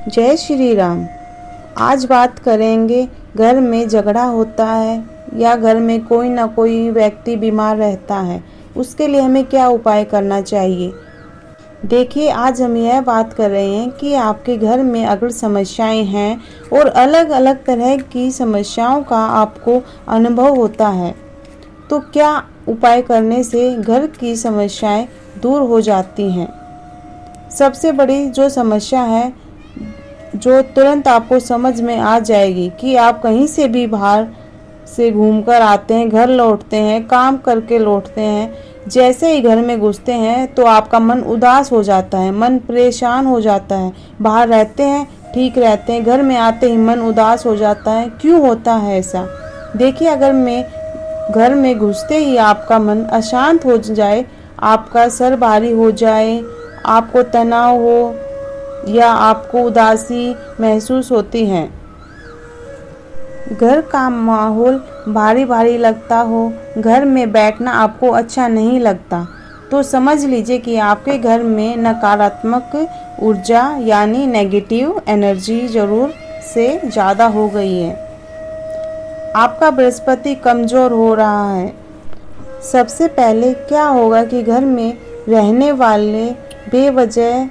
जय श्री राम। आज बात करेंगे, घर में झगड़ा होता है या घर में कोई ना कोई व्यक्ति बीमार रहता है, उसके लिए हमें क्या उपाय करना चाहिए। देखिए, आज हम यह बात कर रहे हैं कि आपके घर में अगर समस्याएं हैं और अलग अलग तरह की समस्याओं का आपको अनुभव होता है, तो क्या उपाय करने से घर की समस्याएं दूर हो जाती हैं। सबसे बड़ी जो समस्या है, जो तुरंत आपको समझ में आ जाएगी कि आप कहीं से भी बाहर से घूमकर आते हैं, घर लौटते हैं, काम करके लौटते हैं, जैसे ही घर में घुसते हैं तो आपका मन उदास हो जाता है, मन परेशान हो जाता है। बाहर रहते हैं ठीक रहते हैं, घर में आते ही मन उदास हो जाता है। क्यों होता है ऐसा? देखिए, अगर मैं घर में घुसते ही आपका मन अशांत हो जाए, आपका सर भारी हो जाए, आपको तनाव हो या आपको उदासी महसूस होती है, घर का माहौल भारी भारी लगता हो, घर में बैठना आपको अच्छा नहीं लगता, तो समझ लीजिए कि आपके घर में नकारात्मक ऊर्जा यानी नेगेटिव एनर्जी जरूर से ज़्यादा हो गई है। आपका बृहस्पति कमज़ोर हो रहा है। सबसे पहले क्या होगा कि घर में रहने वाले बेवजह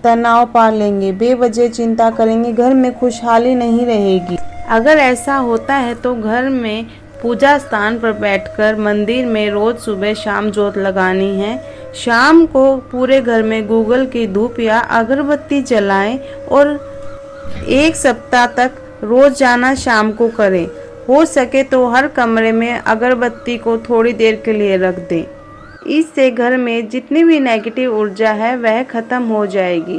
तनाव पा लेंगे, बेवजह चिंता करेंगे, घर में खुशहाली नहीं रहेगी। अगर ऐसा होता है तो घर में पूजा स्थान पर बैठकर मंदिर में रोज सुबह शाम जोत लगानी है। शाम को पूरे घर में गूगल की धूप या अगरबत्ती जलाएं और 1 सप्ताह तक रोज जाना शाम को करें। हो सके तो हर कमरे में अगरबत्ती को थोड़ी देर के लिए रख दें। इससे घर में जितनी भी नेगेटिव ऊर्जा है वह खत्म हो जाएगी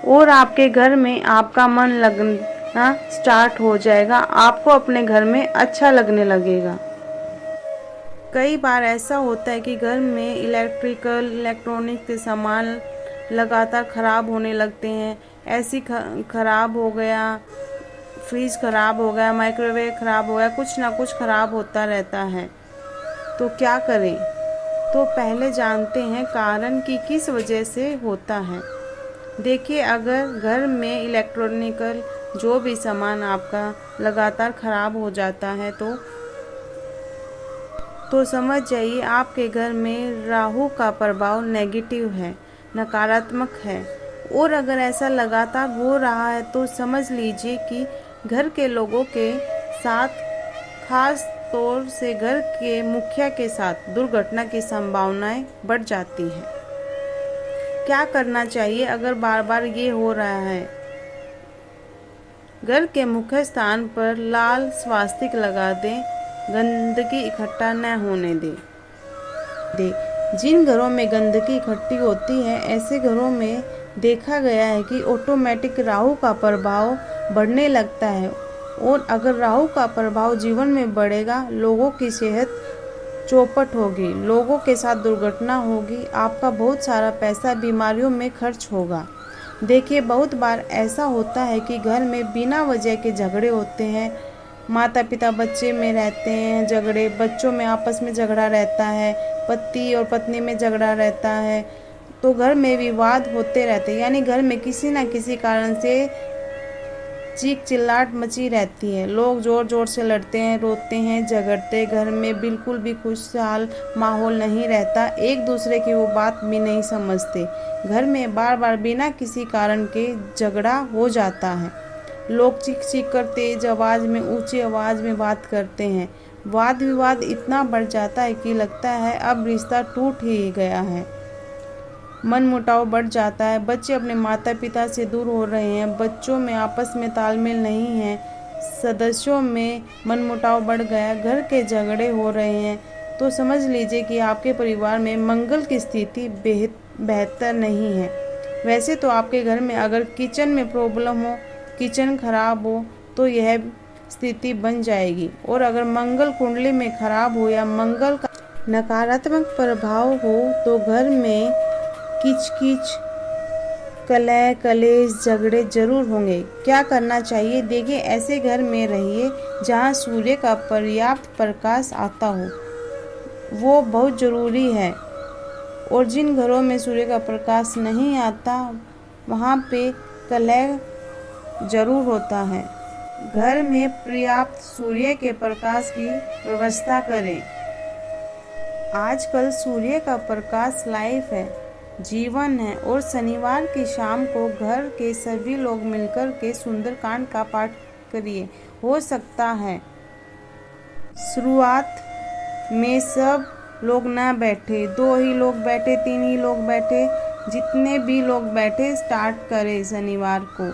और आपके घर में आपका मन लगना स्टार्ट हो जाएगा। आपको अपने घर में अच्छा लगने लगेगा। कई बार ऐसा होता है कि घर में इलेक्ट्रॉनिक के सामान लगातार खराब होने लगते हैं। ऐसी खराब हो गया, फ्रिज खराब हो गया, माइक्रोवेव खराब हो गया, कुछ ना कुछ खराब होता रहता है। तो क्या करें? तो पहले जानते हैं कारण कि किस वजह से होता है। देखिए, अगर घर में इलेक्ट्रॉनिकल जो भी सामान आपका लगातार खराब हो जाता है तो समझ जाइए आपके घर में राहु का प्रभाव नेगेटिव है, नकारात्मक है। और अगर ऐसा लगातार हो रहा है तो समझ लीजिए कि घर के लोगों के साथ, खास तौर से घर के मुखिया के साथ दुर्घटना की संभावनाएं बढ़ जाती हैं। क्या करना चाहिए अगर बार बार ये हो रहा है? घर के मुख्य स्थान पर लाल स्वास्तिक लगा दें, गंदगी इकट्ठा न होने दें। जिन घरों में गंदगी इकट्ठी होती है, ऐसे घरों में देखा गया है कि ऑटोमेटिक राहु का प्रभाव बढ़ने लगता है। और अगर राहु का प्रभाव जीवन में बढ़ेगा, लोगों की सेहत चौपट होगी, लोगों के साथ दुर्घटना होगी, आपका बहुत सारा पैसा बीमारियों में खर्च होगा। देखिए, बहुत बार ऐसा होता है कि घर में बिना वजह के झगड़े होते हैं। माता पिता बच्चे में रहते हैं झगड़े, बच्चों में आपस में झगड़ा रहता है, पति और पत्नी में झगड़ा रहता है, तो घर में विवाद होते रहते हैं। यानी घर में किसी न किसी कारण से चीख चिल्लाहट मची रहती है। लोग जोर जोर से लड़ते हैं, रोते हैं, झगड़ते। घर में बिल्कुल भी खुशहाल माहौल नहीं रहता, एक दूसरे की वो बात भी नहीं समझते। घर में बार बार बिना किसी कारण के झगड़ा हो जाता है। लोग चीख चीख कर तेज आवाज़ में, ऊंची आवाज़ में बात करते हैं। वाद विवाद इतना बढ़ जाता है कि लगता है अब रिश्ता टूट ही गया है। मन मुटाव बढ़ जाता है। बच्चे अपने माता पिता से दूर हो रहे हैं, बच्चों में आपस में तालमेल नहीं है, सदस्यों में मन मुटाव बढ़ गया, घर के झगड़े हो रहे हैं। तो समझ लीजिए कि आपके परिवार में मंगल की स्थिति बेहतर नहीं है। वैसे तो आपके घर में अगर किचन में प्रॉब्लम हो, किचन खराब हो, तो यह स्थिति बन जाएगी। और अगर मंगल कुंडली में खराब हो या मंगल का नकारात्मक प्रभाव हो तो घर में किच-किच, कलह कलेश, झगड़े जरूर होंगे। क्या करना चाहिए? देखिए, ऐसे घर में रहिए जहाँ सूर्य का पर्याप्त प्रकाश आता हो, वो बहुत ज़रूरी है। और जिन घरों में सूर्य का प्रकाश नहीं आता वहाँ पे कलह जरूर होता है। घर में पर्याप्त सूर्य के प्रकाश की व्यवस्था करें। आजकल सूर्य का प्रकाश लाइफ है, जीवन है, और शनिवार की शाम को घर के सभी लोग मिलकर के सुंदरकांड का पाठ करिए। हो सकता है शुरुआत में सब लोग ना बैठे, 2 ही लोग बैठे, 3 ही लोग बैठे, जितने भी लोग बैठे स्टार्ट करें। शनिवार को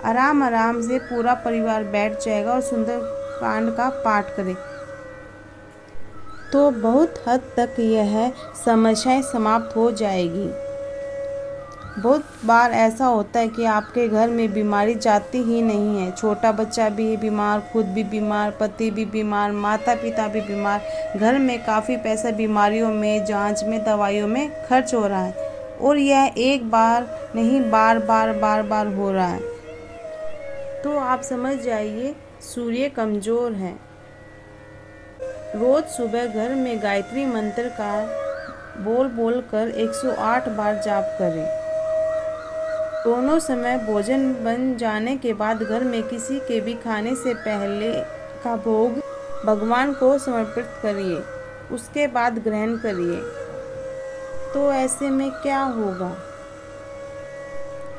आराम आराम से पूरा परिवार बैठ जाएगा और सुंदरकांड का पाठ करें तो बहुत हद तक यह समस्याएं समाप्त हो जाएगी। बहुत बार ऐसा होता है कि आपके घर में बीमारी जाती ही नहीं है, छोटा बच्चा भी बीमार, खुद भी बीमार, पति भी बीमार, माता पिता भी बीमार, घर में काफ़ी पैसा बीमारियों में, जांच में, दवाइयों में खर्च हो रहा है, और यह एक बार नहीं बार बार हो रहा है। तो आप समझ जाइए सूर्य कमज़ोर है। रोज़ सुबह घर में गायत्री मंत्र का बोल कर 108 बार जाप करें। दोनों समय भोजन बन जाने के बाद घर में किसी के भी खाने से पहले का भोग भगवान को समर्पित करिए, उसके बाद ग्रहण करिए। तो ऐसे में क्या होगा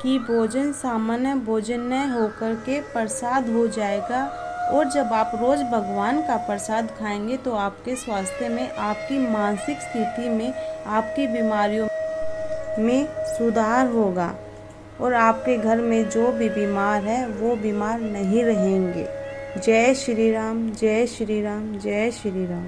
कि भोजन सामान्य भोजन न होकर के प्रसाद हो जाएगा, और जब आप रोज़ भगवान का प्रसाद खाएंगे तो आपके स्वास्थ्य में, आपकी मानसिक स्थिति में, आपकी बीमारियों में सुधार होगा, और आपके घर में जो भी बीमार है वो बीमार नहीं रहेंगे। जय श्री राम, जय श्री राम, जय श्री राम।